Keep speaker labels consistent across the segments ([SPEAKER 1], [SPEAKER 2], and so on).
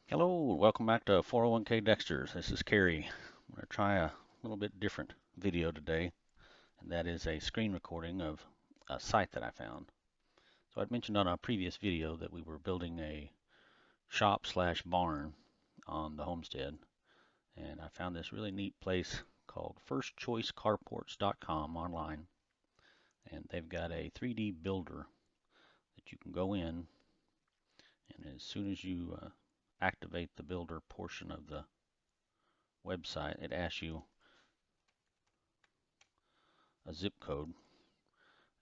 [SPEAKER 1] Hello, welcome back to 401k Dexter's. This is Kerry. I'm going to try a little bit different video today, and that is a screen recording of a site that I found. So I'd mentioned on a previous video that we were building a shop slash barn on the homestead, and I found this really neat place called firstchoicecarports.com online, and they've got a 3D builder that you can go in, and as soon as you activate the builder portion of the website, it asks you a zip code,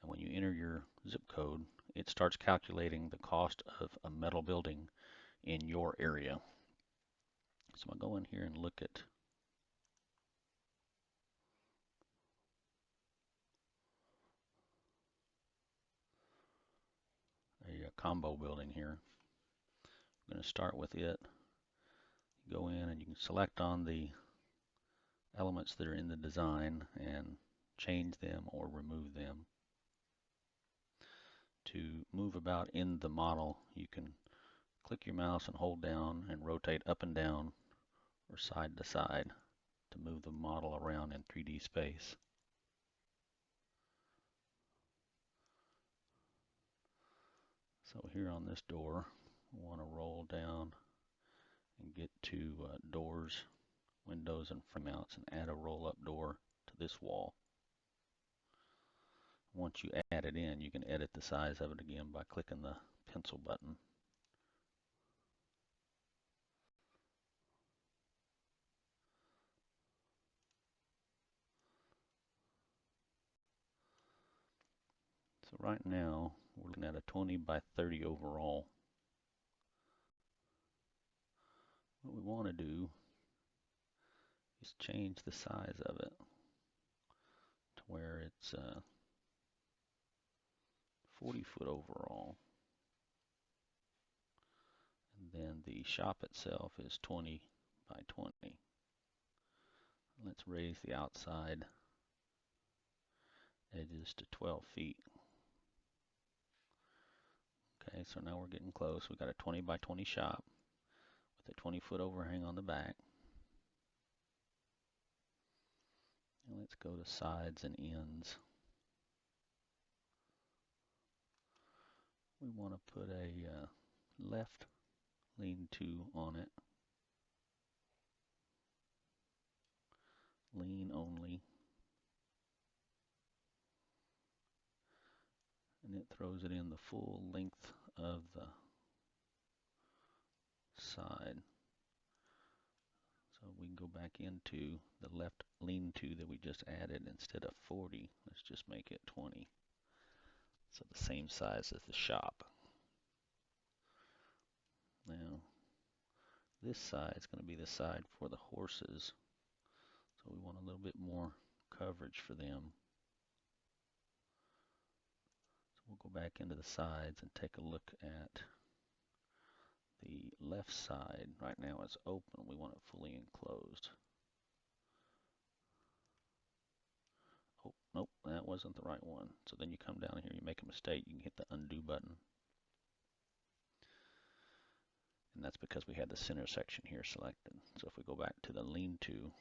[SPEAKER 1] and when you enter your zip code, it starts calculating the cost of a metal building in your area. So I'm going to go in here and look at a combo building here. I'm going to start with it. Go in and you can select on the elements that are in the design and change them or remove them. To move about in the model, you can click your mouse and hold down and rotate up and down or side to side to move the model around in 3D space. So here on this door, we want to roll down and get to doors, windows, and frame mounts and add a roll-up door to this wall. Once you add it in, you can edit the size of it again by clicking the pencil button. So right now, we're looking at a 20 by 30 overall. What we want to do is change the size of it to where it's 40 foot overall. And then the shop itself is 20 by 20. Let's raise the outside edges to 12 feet. Okay, so now we're getting close. We've got a 20 by 20 shop with a 20-foot overhang on the back. And let's go to sides and ends. We want to put a left lean-to on it. Lean only. And it throws it in the full length of the side. So we can go back into the left lean-to that we just added. Instead of 40, let's just make it 20. So the same size as the shop. Now, this side is going to be the side for the horses. So we want a little bit more coverage for them. So we'll go back into the sides and take a look at the left side. Right now it's open. We want it fully enclosed. Oh, nope, that wasn't the right one. So then you come down here, you make a mistake, you can hit the undo button. And that's because we had the center section here selected. So if we go back to the lean-to,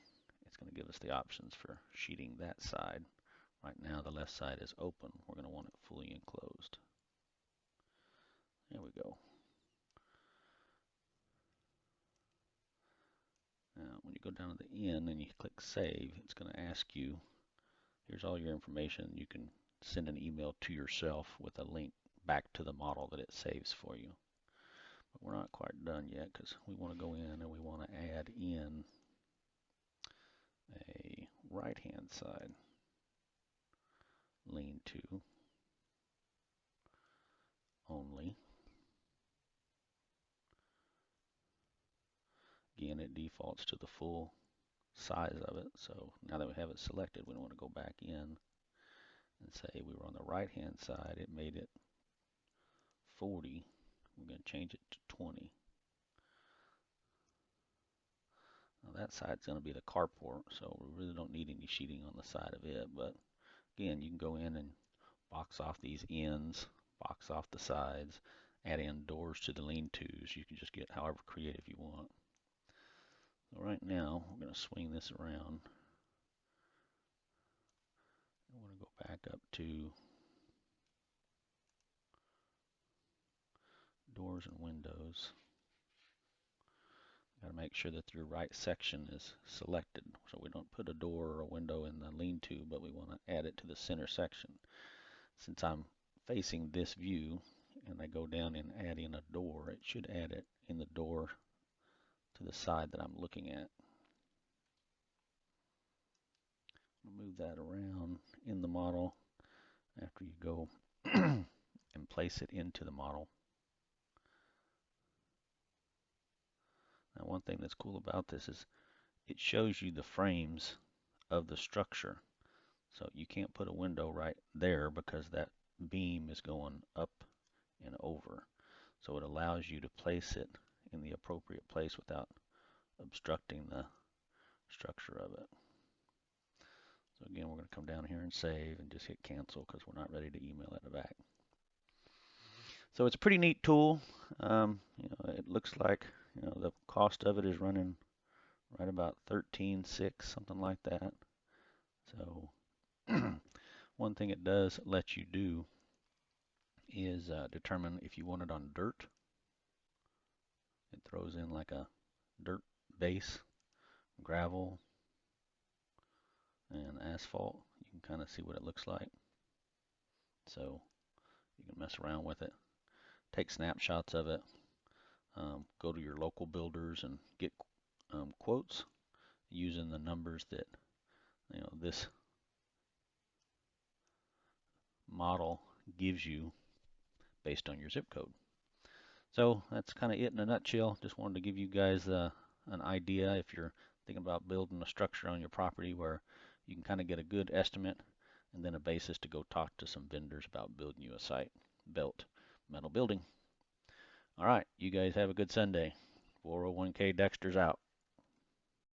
[SPEAKER 1] it's going to give us the options for sheeting that side. Right now the left side is open. We're going to want it fully enclosed. There we go. Now when you go down to the end and you click save, it's going to ask you, here's all your information. You can send an email to yourself with a link back to the model that it saves for you. But we're not quite done yet because we want to go in and we want to add in a right-hand side lean-to only. Again, it defaults to the full size of it. So now that we have it selected, we want to go back in and say we were on the right-hand side. It made it 40. We're going to change it to 20. Now that side's going to be the carport, so we really don't need any sheeting on the side of it. But again, you can go in and box off these ends, box off the sides, add in doors to the lean-tos. You can just get however creative you want. So right now, we're going to swing this around. I want to go back up to doors and windows. Got to make sure that your right section is selected, so we don't put a door or a window in the lean-to, but we want to add it to the center section. Since I'm facing this view and I go down and add in a door, it should add it in the door to the side that I'm looking at. Move that around in the model after you go and place it into the model. Now, one thing that's cool about this is it shows you the frames of the structure. So you can't put a window right there because that beam is going up and over. So it allows you to place it in the appropriate place without obstructing the structure of it. So again, we're going to come down here and save and just hit cancel because we're not ready to email it back. So it's a pretty neat tool. It looks like the cost of it is running right about $13.6, something like that. So one thing it does let you do is determine if you want it on dirt. It throws in like a dirt base, gravel, and asphalt. You can kind of see what it looks like. So you can mess around with it, take snapshots of it, go to your local builders and get quotes using the numbers that this model gives you based on your zip code. So that's kind of it in a nutshell. Just wanted to give you guys an idea if you're thinking about building a structure on your property where you can kind of get a good estimate and then a basis to go talk to some vendors about building you a site built metal building. All right, you guys have a good Sunday. 401k Dexter's out.